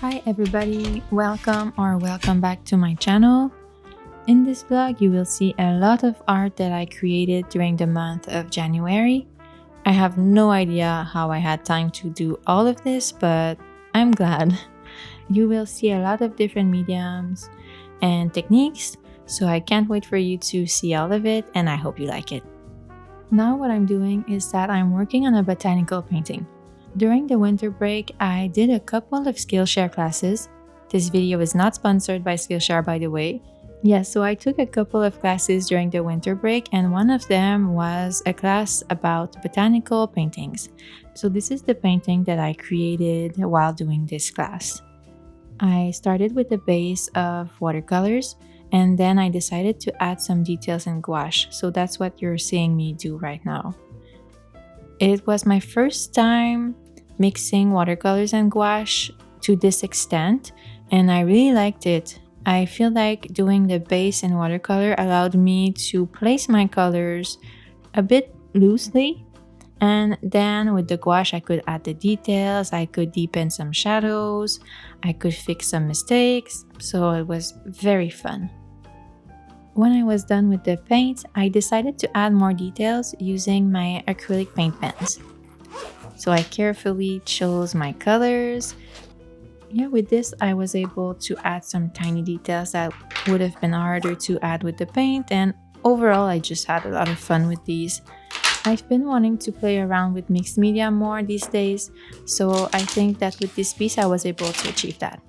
Hi everybody, welcome back to my channel. In this vlog, you will see a lot of art that I created during the month of January. I have no idea how I had time to do all of this, but I'm glad. You will see a lot of different mediums and techniques, so I can't wait for you to see all of it, and I hope you like it. Now what I'm doing is that I'm working on a botanical painting. During the winter break, I did a couple of Skillshare classes. This video is not sponsored by Skillshare, by the way. So I took a couple of classes during the winter break, and one of them was a class about botanical paintings. So this is the painting that I created while doing this class. I started with the base of watercolors, and then I decided to add some details in gouache. So that's what you're seeing me do right now. It was my first time mixing watercolors and gouache to this extent, and I really liked it. I feel like doing the base in watercolor allowed me to place my colors a bit loosely, and then with the gouache I could add the details, I could deepen some shadows, I could fix some mistakes, so it was very fun. When I was done with the paint, I decided to add more details using my acrylic paint pens. So I carefully chose my colors. With this I was able to add some tiny details that would have been harder to add with the paint, and overall I just had a lot of fun with these. I've been wanting to play around with mixed media more these days, so I think that with this piece I was able to achieve that.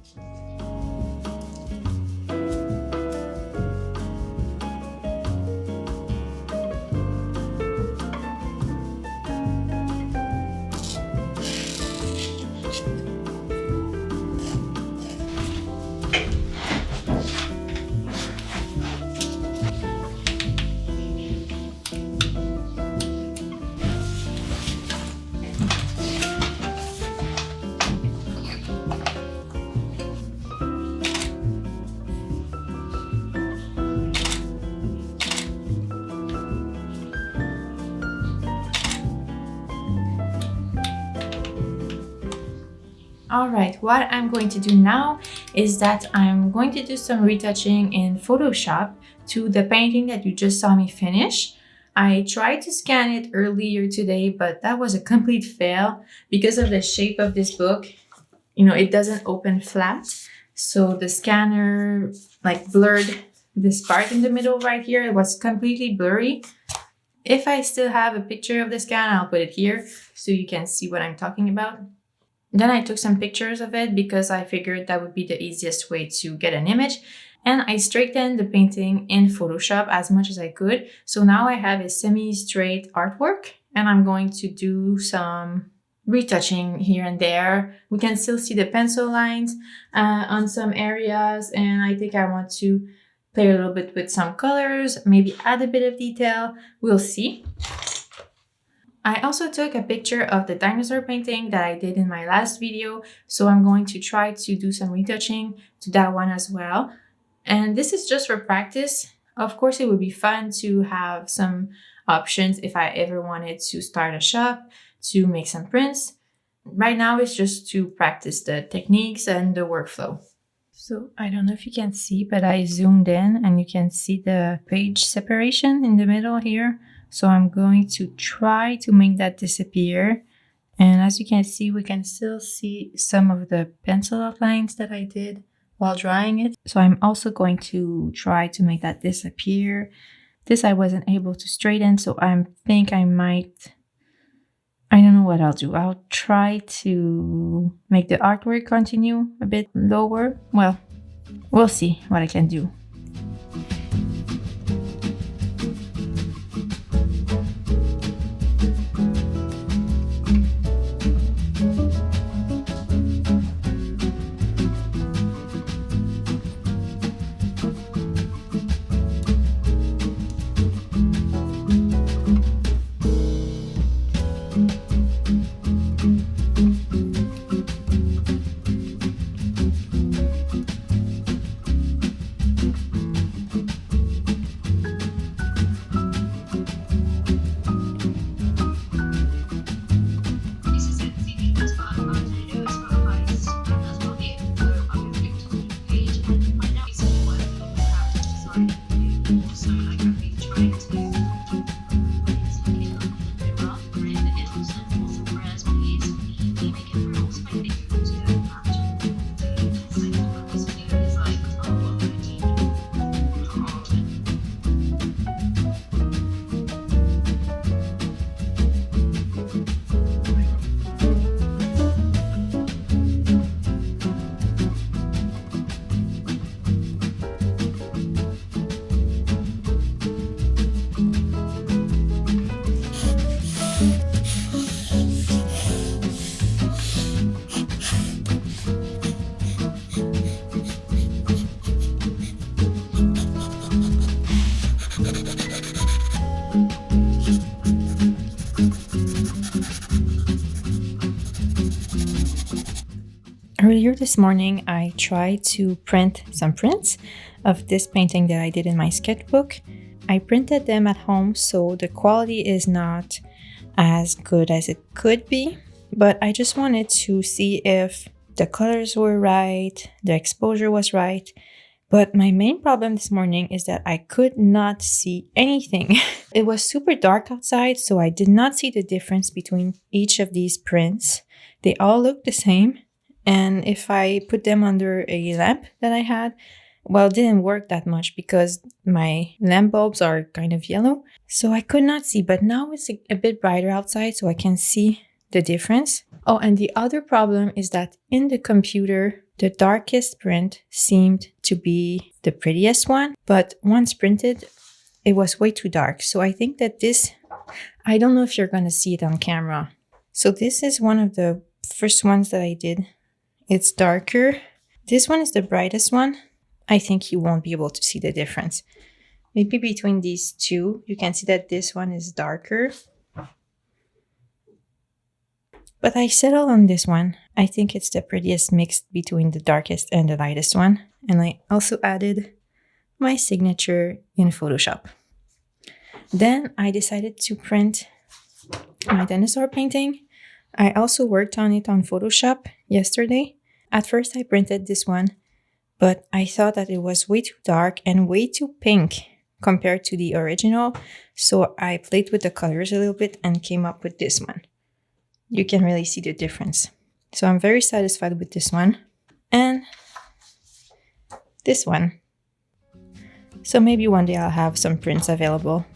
Alright, what I'm going to do now is that I'm going to do some retouching in Photoshop to the painting that you just saw me finish. I tried to scan it earlier today, but that was a complete fail because of the shape of this book. It doesn't open flat, so the scanner blurred this part in the middle right here. It was completely blurry. If I still have a picture of the scan, I'll put it here so you can see what I'm talking about. Then I took some pictures of it because I figured that would be the easiest way to get an image. And I straightened the painting in Photoshop as much as I could. So now I have a semi-straight artwork, and I'm going to do some retouching here and there. We can still see the pencil lines on some areas, and I think I want to play a little bit with some colors, maybe add a bit of detail. We'll see. I also took a picture of the dinosaur painting that I did in my last video, so I'm going to try to do some retouching to that one as well. And this is just for practice. Of course, it would be fun to have some options if I ever wanted to start a shop, to make some prints. Right now, it's just to practice the techniques and the workflow. So I don't know if you can see, but I zoomed in and you can see the page separation in the middle here. So I'm going to try to make that disappear. And as you can see, we can still see some of the pencil outlines that I did while drawing it. So I'm also going to try to make that disappear. This I wasn't able to straighten, so I think I don't know what I'll do. I'll try to make the artwork continue a bit lower. Well, we'll see what I can do. Earlier this morning, I tried to print some prints of this painting that I did in my sketchbook. I printed them at home, so the quality is not as good as it could be, but I just wanted to see if the colors were right, the exposure was right. But my main problem this morning is that I could not see anything. It was super dark outside, so I did not see the difference between each of these prints. They all look the same. And if I put them under a lamp that I had, well, it didn't work that much because my lamp bulbs are kind of yellow. So I could not see, but now it's a bit brighter outside, so I can see the difference. Oh, and the other problem is that in the computer, the darkest print seemed to be the prettiest one, but once printed, it was way too dark. So I think that I don't know if you're going to see it on camera. So this is one of the first ones that I did. It's darker. This one is the brightest one. I think you won't be able to see the difference. Maybe between these two, you can see that this one is darker. But I settled on this one. I think it's the prettiest mixed between the darkest and the lightest one. And I also added my signature in Photoshop. Then I decided to print my dinosaur painting. I also worked on it on Photoshop yesterday. At first I printed this one, but I thought that it was way too dark and way too pink compared to the original. So I played with the colors a little bit and came up with this one. You can really see the difference. So I'm very satisfied with this one and this one. So maybe one day I'll have some prints available.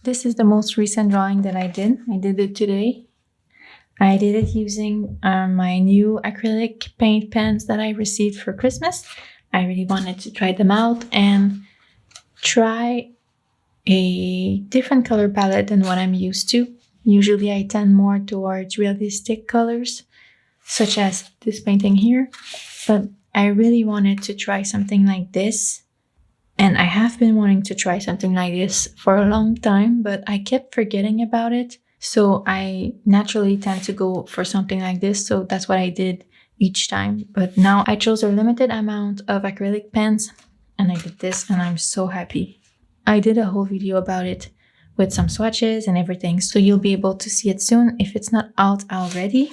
This is the most recent drawing that I did. I did it today. I did it using my new acrylic paint pens that I received for Christmas. I really wanted to try them out and try a different color palette than what I'm used to. Usually I tend more towards realistic colors, such as this painting here, but I really wanted to try something like this. And I have been wanting to try something like this for a long time, but I kept forgetting about it. So I naturally tend to go for something like this. So that's what I did each time. But now I chose a limited amount of acrylic pens and I did this and I'm so happy. I did a whole video about it with some swatches and everything. So you'll be able to see it soon if it's not out already.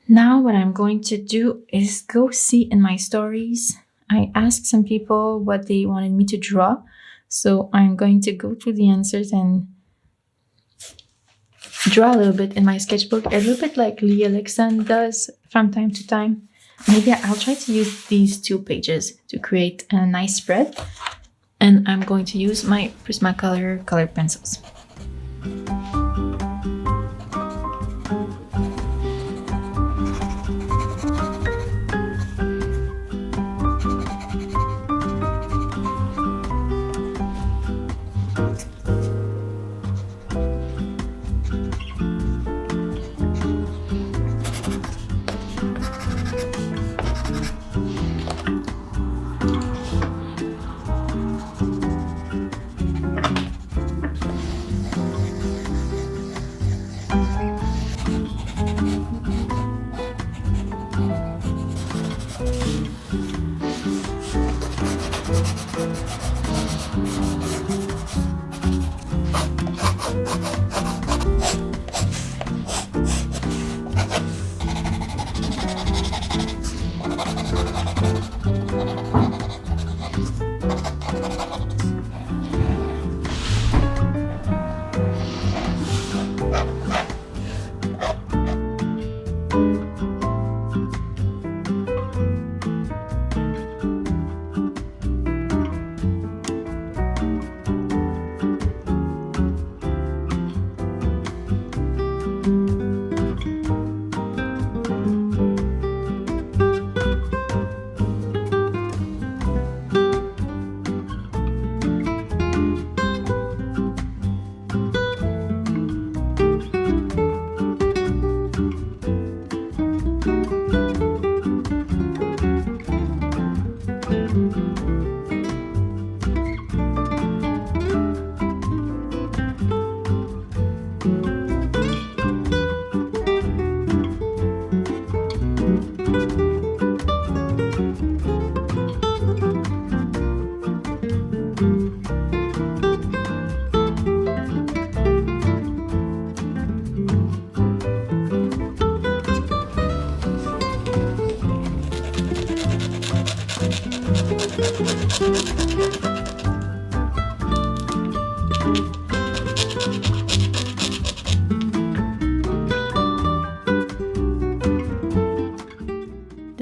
Now what I'm going to do is go see in my stories. I asked some people what they wanted me to draw. So I'm going to go through the answers and draw a little bit in my sketchbook, a little bit like Leah Lixon does from time to time. Maybe I'll try to use these 2 pages to create a nice spread. And I'm going to use my Prismacolor colored pencils.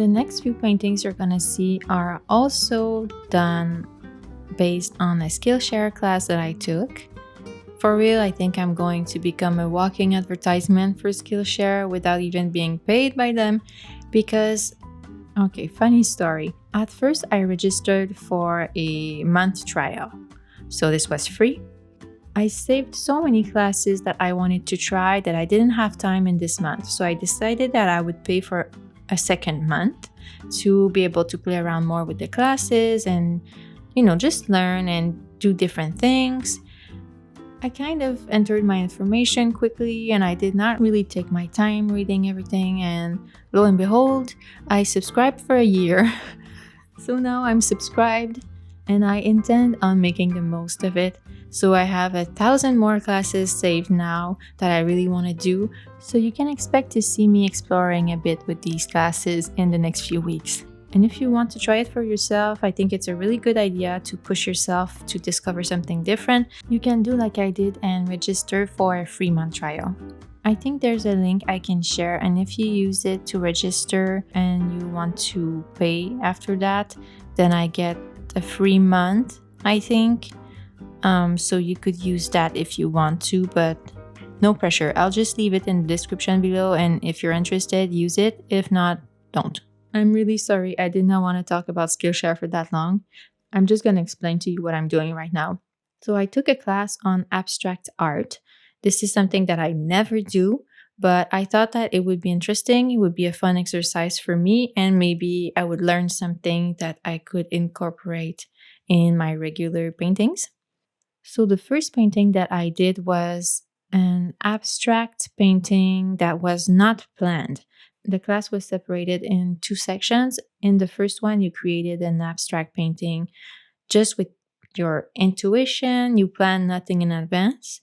The next few paintings you're gonna see are also done based on a Skillshare class that I took. For real, I think I'm going to become a walking advertisement for Skillshare without even being paid by them because, okay, funny story. At first, I registered for a month trial, so this was free. I saved so many classes that I wanted to try that I didn't have time in this month, so I decided that I would pay for a second month to be able to play around more with the classes and, just learn and do different things. I kind of entered my information quickly and I did not really take my time reading everything, and lo and behold, I subscribed for a year. So now I'm subscribed and I intend on making the most of it. So I have 1,000 more classes saved now that I really want to do. So you can expect to see me exploring a bit with these classes in the next few weeks. And if you want to try it for yourself, I think it's a really good idea to push yourself to discover something different. You can do like I did and register for a free month trial. I think there's a link I can share, and if you use it to register and you want to pay after that, then I get a free month, I think. So you could use that if you want to, but no pressure. I'll just leave it in the description below, and if you're interested, use it. If not, don't. I'm really sorry I did not want to talk about Skillshare for that long. I'm just going to explain to you what I'm doing right now. So I took a class on abstract art. This is something that I never do, but I thought that it would be interesting. It would be a fun exercise for me, and maybe I would learn something that I could incorporate in my regular paintings. So the first painting that I did was an abstract painting that was not planned. The class was separated in 2 sections. In the first one, you created an abstract painting just with your intuition. You planned nothing in advance.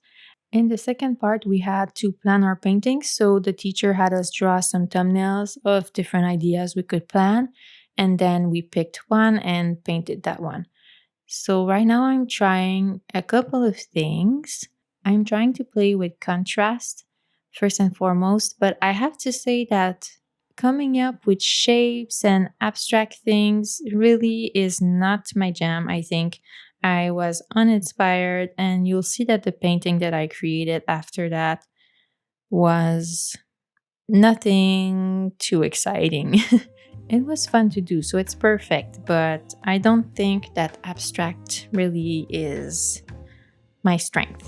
In the second part, we had to plan our paintings. So the teacher had us draw some thumbnails of different ideas we could plan. And then we picked one and painted that one. So right now I'm trying a couple of things. I'm trying to play with contrast first and foremost, but I have to say that coming up with shapes and abstract things really is not my jam. I think I was uninspired, and you'll see that the painting that I created after that was nothing too exciting. It was fun to do, so it's perfect, but I don't think that abstract really is my strength.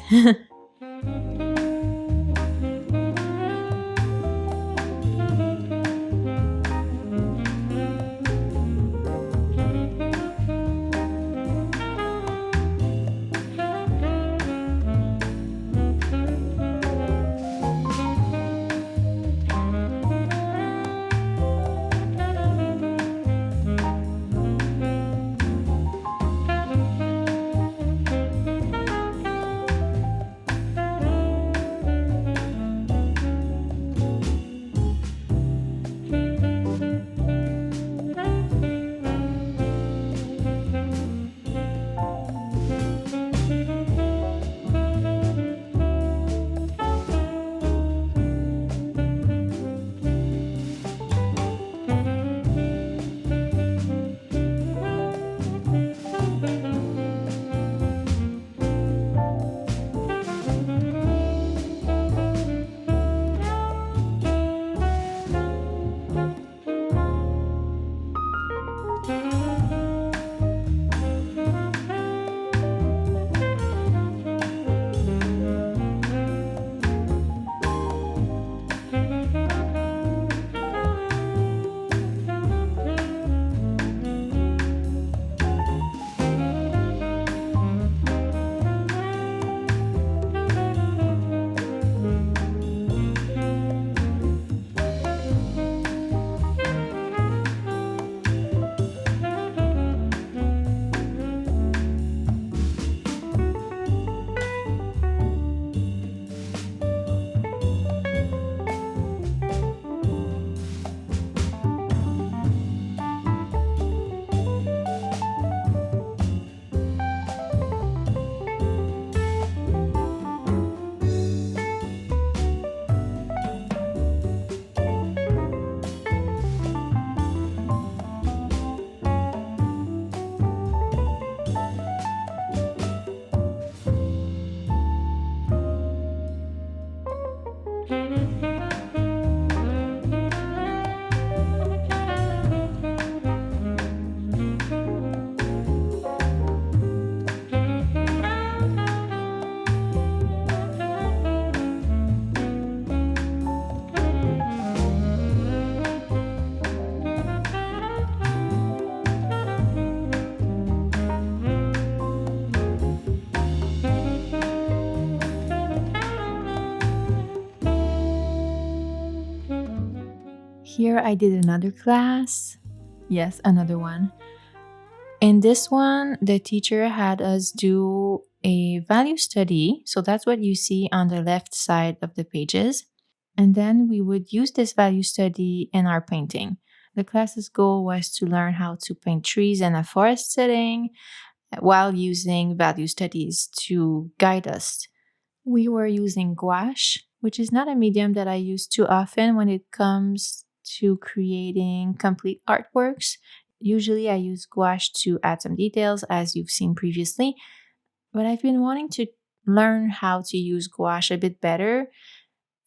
Here I did another class. Yes, another one. In this one, the teacher had us do a value study. So that's what you see on the left side of the pages. And then we would use this value study in our painting. The class's goal was to learn how to paint trees in a forest setting while using value studies to guide us. We were using gouache, which is not a medium that I use too often when it comes to creating complete artworks. Usually I use gouache to add some details, as you've seen previously, but I've been wanting to learn how to use gouache a bit better.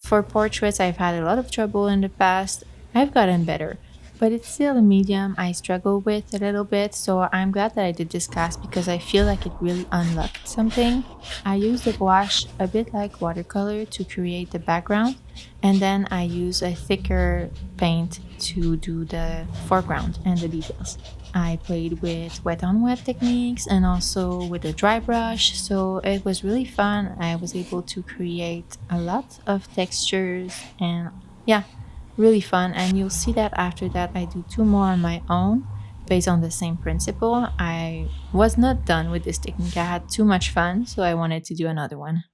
For portraits, I've had a lot of trouble in the past. I've gotten better, but it's still a medium I struggle with a little bit, so I'm glad that I did this class because I feel like it really unlocked something. I use the gouache a bit like watercolor to create the background, and then I use a thicker paint to do the foreground and the details. I played with wet on wet techniques and also with a dry brush, so it was really fun. I was able to create a lot of textures and yeah, really fun. And you'll see that after that, I do two more on my own based on the same principle. I was not done with this technique, I had too much fun, so I wanted to do another one.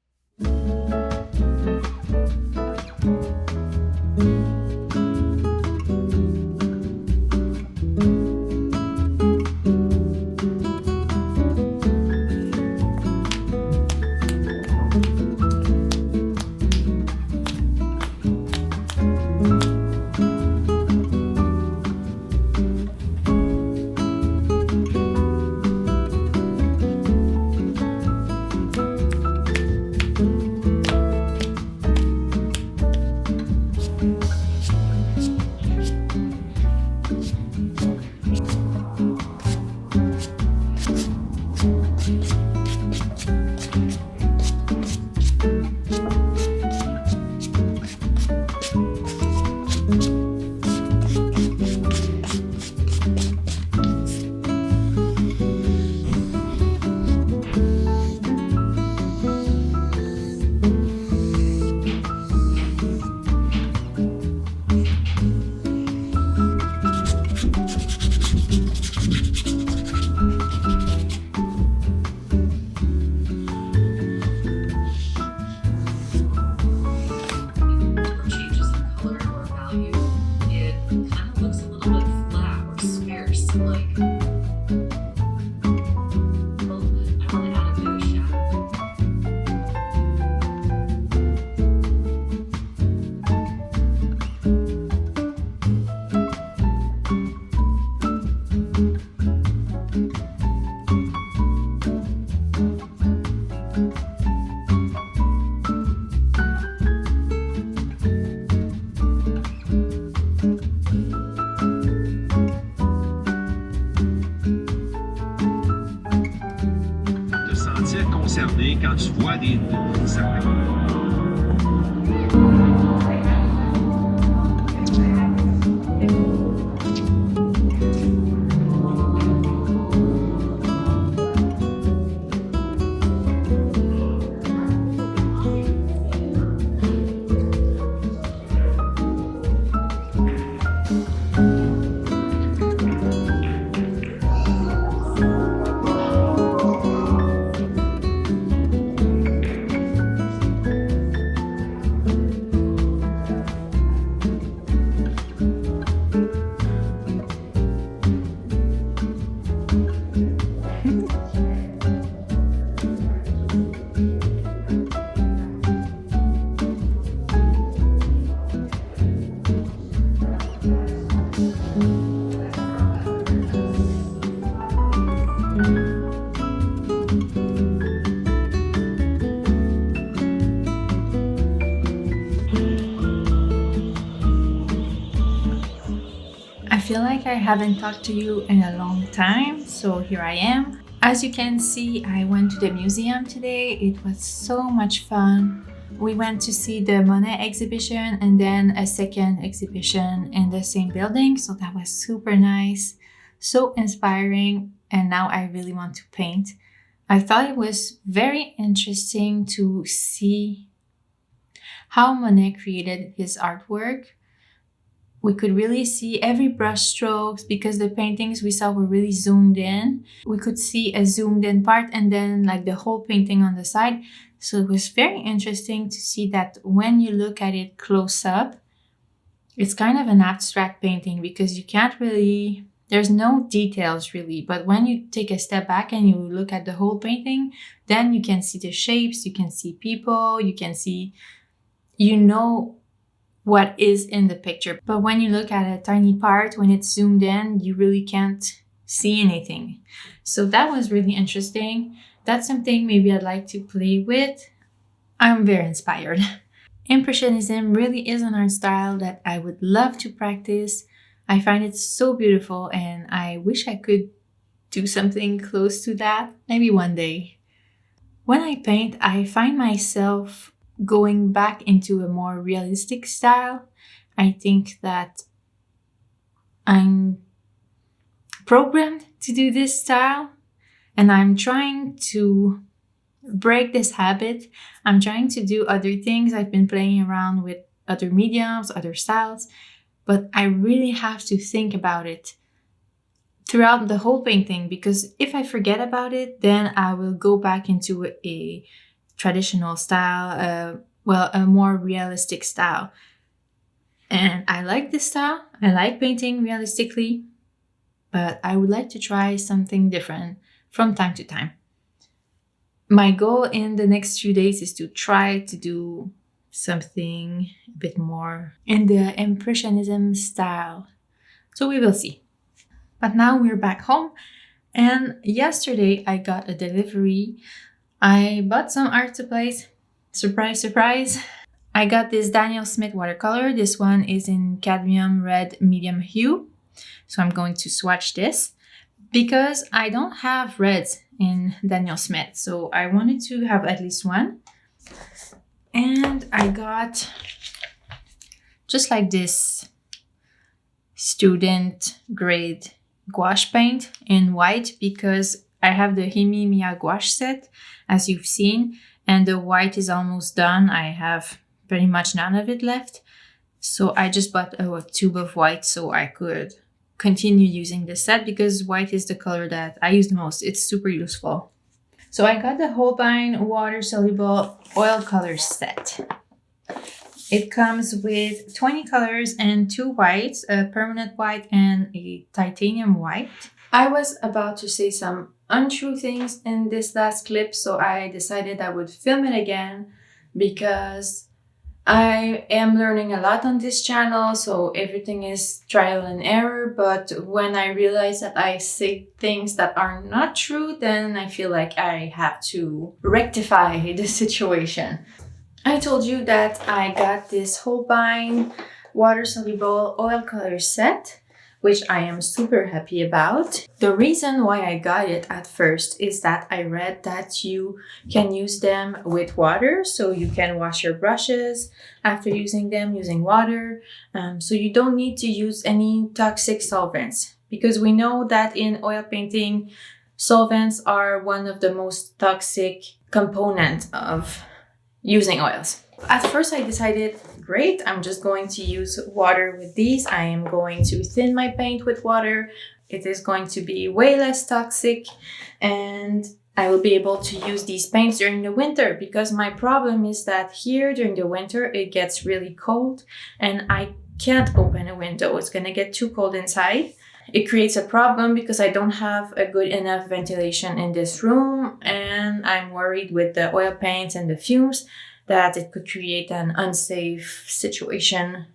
Quand tu vois des certains... I feel like I haven't talked to you in a long time, so here I am. As you can see, I went to the museum today. It was so much fun. We went to see the Monet exhibition and then a second exhibition in the same building, so that was super nice, so inspiring, and now I really want to paint. I thought it was very interesting to see how Monet created his artwork We could really see every brush strokes because the paintings we saw were really zoomed in. We could see a zoomed in part and then like the whole painting on the side. So it was very interesting to see that when you look at it close up, it's kind of an abstract painting because you can't really, there's no details really. But when you take a step back and you look at the whole painting, then you can see the shapes, you can see people, you can see, you know what is in the picture. But when you look at a tiny part, when it's zoomed in, you really can't see anything. So that was really interesting. That's something maybe I'd like to play with. I'm very inspired. Impressionism really is an art style that I would love to practice. I find it so beautiful and I wish I could do something close to that, maybe one day. When I paint, I find myself going back into a more realistic style. I think that I'm programmed to do this style and I'm trying to break this habit. I'm trying to do other things. I've been playing around with other mediums, other styles, but I really have to think about it throughout the whole painting because if I forget about it, then I will go back into a traditional style, a more realistic style. And I like this style. I like painting realistically, but I would like to try something different from time to time. My goal in the next few days is to try to do something a bit more in the Impressionism style. So we will see. But now we're back home. And yesterday I got a delivery. I bought some art supplies. Surprise, surprise. I got this Daniel Smith watercolor. This one is in cadmium red medium hue. So I'm going to swatch this because I don't have reds in Daniel Smith. So I wanted to have at least one. And I got just like this student grade gouache paint in white because I have the Himi Miya gouache set, as you've seen, and the white is almost done. I have pretty much none of it left. So I just bought a tube of white so I could continue using this set because white is the color that I use the most. It's super useful. So I got the Holbein water soluble oil color set. It comes with 20 colors and 2 whites, a permanent white and a titanium white. I was about to say some untrue things in this last clip, so I decided I would film it again because I am learning a lot on this channel, so everything is trial and error. But when I realize that I say things that are not true, then I feel like I have to rectify the situation. I told you that I got this Holbein water-soluble oil color set, which I am super happy about. The reason why I got it at first is that I read that you can use them with water, so you can wash your brushes after using them using water. So you don't need to use any toxic solvents because we know that in oil painting, solvents are one of the most toxic components of using oils. At first I decided, great, I'm just going to use water with these. I am going to thin my paint with water. It is going to be way less toxic and I will be able to use these paints during the winter because my problem is that here during the winter it gets really cold and I can't open a window. It's gonna get too cold inside. It creates a problem because I don't have a good enough ventilation in this room and I'm worried with the oil paints and the fumes that it could create an unsafe situation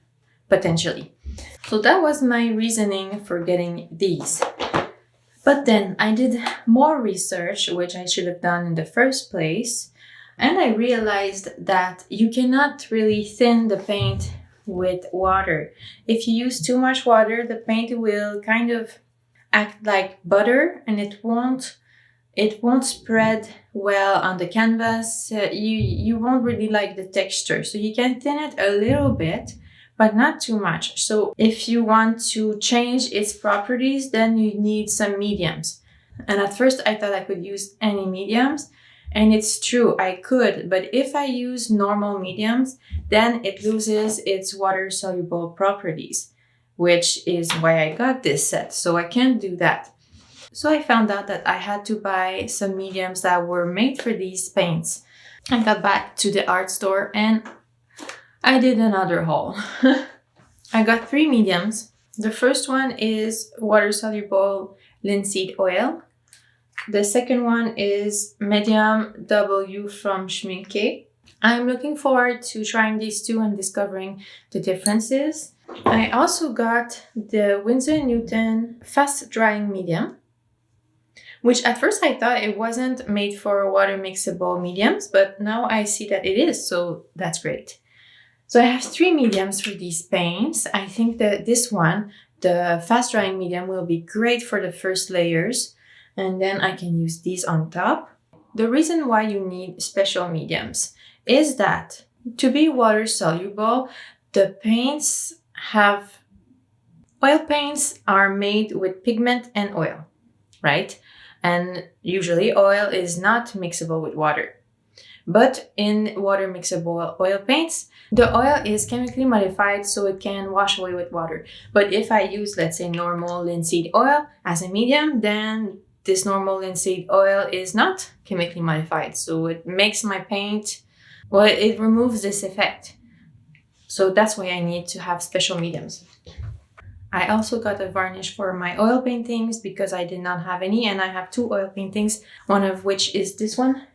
potentially. So that was my reasoning for getting these. But then I did more research, which I should have done in the first place, and I realized that you cannot really thin the paint with water. If you use too much water, the paint will kind of act like butter and it won't spread well on the canvas. You won't really like the texture. So you can thin it a little bit, but not too much. So if you want to change its properties, then you need some mediums. And at first I thought I could use any mediums. And it's true, I could, but if I use normal mediums, then it loses its water-soluble properties. which is why I got this set. So I can't do that. So I found out that I had to buy some mediums that were made for these paints. I got back to the art store and I did another haul. I got 3 mediums. The first one is water-soluble linseed oil. The second one is medium W from Schminke. I'm looking forward to trying these two and discovering the differences. I also got the Winsor & Newton fast drying medium, which at first I thought it wasn't made for water mixable mediums, but now I see that it is, so that's great. So I have 3 mediums for these paints. I think that this one, the fast drying medium, will be great for the first layers, and then I can use these on top. The reason why you need special mediums is that to be water soluble, the paints have, oil paints are made with pigment and oil, right? And usually oil is not mixable with water. But in water mixable oil paints, the oil is chemically modified so it can wash away with water. But if I use, let's say, normal linseed oil as a medium, then this normal linseed oil is not chemically modified. So it makes my paint, well, it removes this effect. So that's why I need to have special mediums. I also got a varnish for my oil paintings because I did not have any, and I have 2 oil paintings, one of which is this one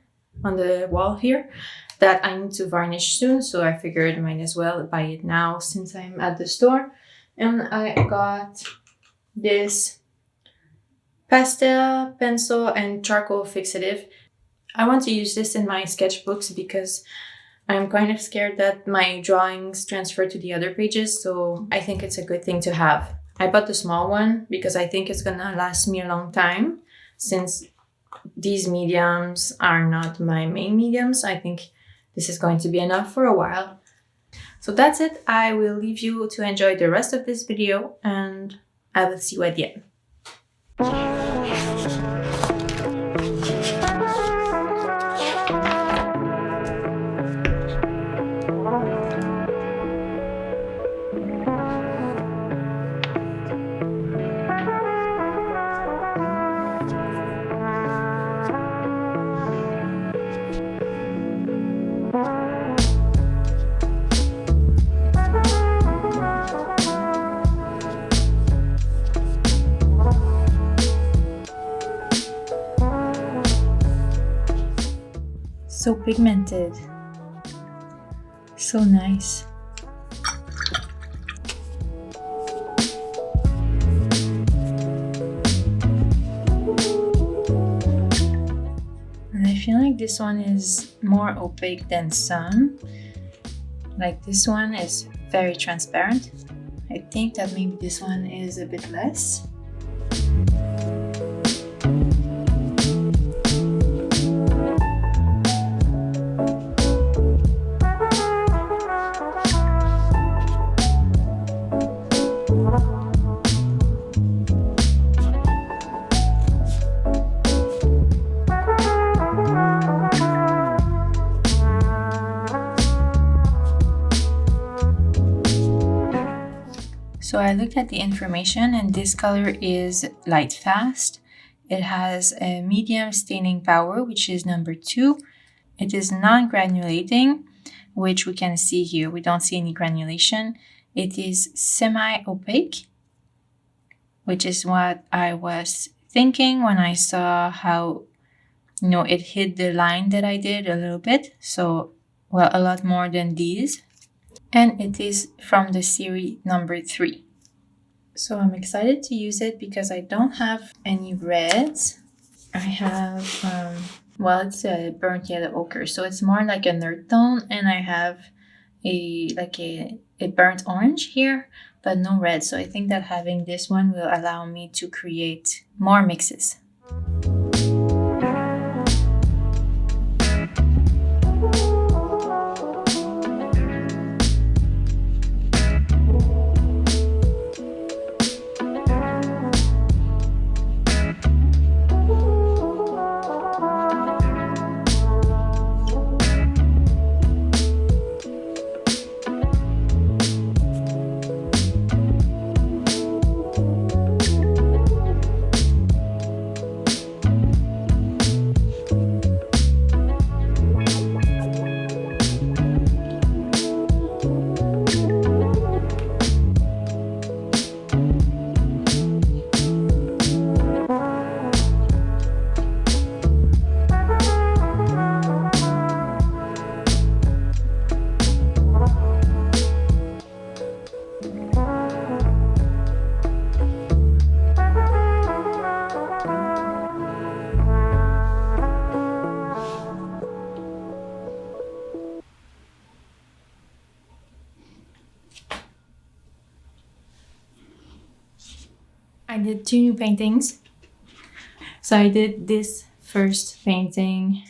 on the wall here that I need to varnish soon, so I figured I might as well buy it now since I'm at the store. And I got this pastel, pencil, and charcoal fixative. I want to use this in my sketchbooks because I'm kind of scared that my drawings transfer to the other pages, so I think it's a good thing to have. I bought the small one because I think it's gonna last me a long time. Since these mediums are not my main mediums, I think this is going to be enough for a while. So that's it. I will leave you to enjoy the rest of this video, and I will see you at the end. So pigmented, so nice. And I feel like this one is more opaque than some. Like this one is very transparent. I think that maybe this one is a bit less. So I looked at the information, and this color is light fast. It has a medium staining power, which is number 2. It is non-granulating, which we can see here. We don't see any granulation. It is semi-opaque, which is what I was thinking when I saw how, it hid the line that I did a little bit. So, well, a lot more than these. And it is from the series number 3. So I'm excited to use it because I don't have any reds. I have, it's a burnt yellow ochre, so it's more like an earth tone, and I have a burnt orange here, but no red. So I think that having this one will allow me to create more mixes. I did 2 new paintings. So I did this first painting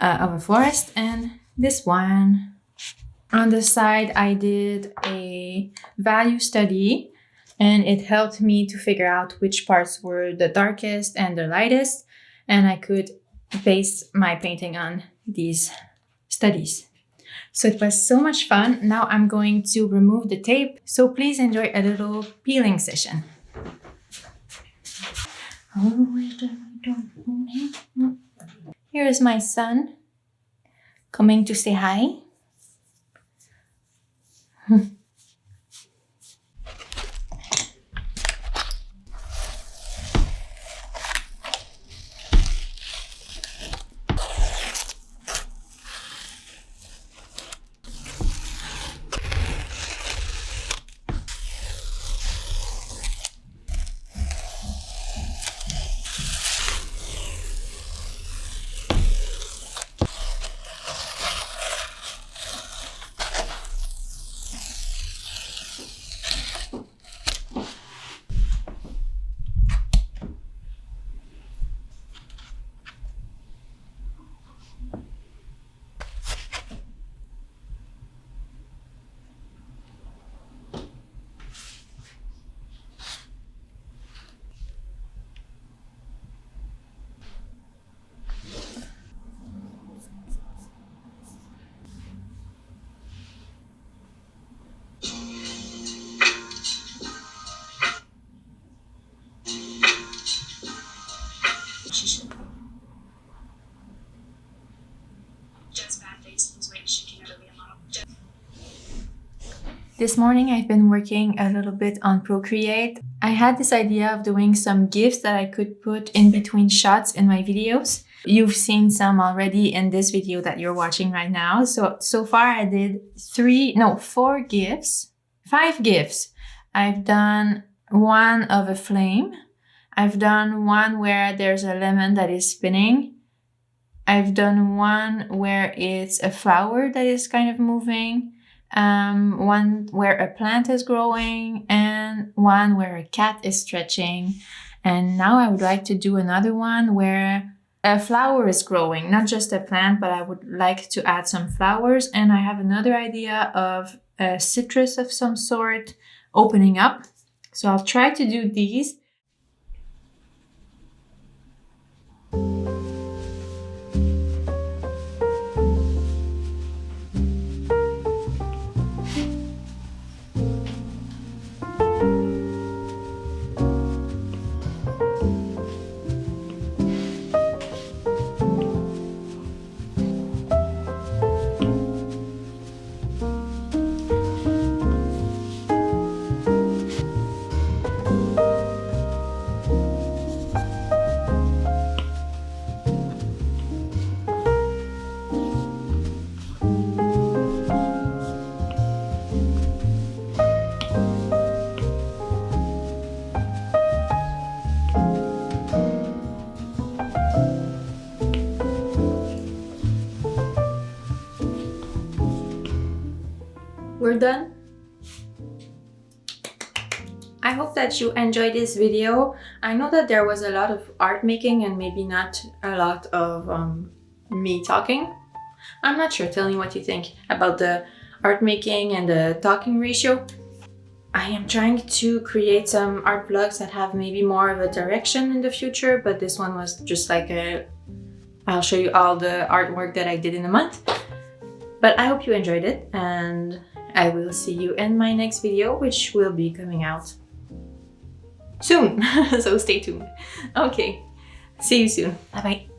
of a forest and this one. On the side, I did a value study and it helped me to figure out which parts were the darkest and the lightest, and I could base my painting on these studies. So it was so much fun. Now I'm going to remove the tape, so please enjoy a little peeling session. Here is my son coming to say hi. This morning I've been working a little bit on Procreate. I had this idea of doing some GIFs that I could put in between shots in my videos. You've seen some already in this video that you're watching right now. So far I did 4 GIFs, 5 GIFs. I've done one of a flame. I've done one where there's a lemon that is spinning. I've done one where it's a flower that is kind of moving. One where a plant is growing, and one where a cat is stretching. And now I would like to do another one where a flower is growing, not just a plant, but I would like to add some flowers. And I have another idea of a citrus of some sort opening up. So I'll try to do these. We're done. I hope that you enjoyed this video. I know that there was a lot of art making and maybe not a lot of me talking. I'm not sure. Tell me what you think about the art making and the talking ratio. I am trying to create some art vlogs that have maybe more of a direction in the future, but this one was just like I'll show you all the artwork that I did in a month. But I hope you enjoyed it, and I will see you in my next video, which will be coming out soon. So stay tuned. Okay, see you soon. Bye bye.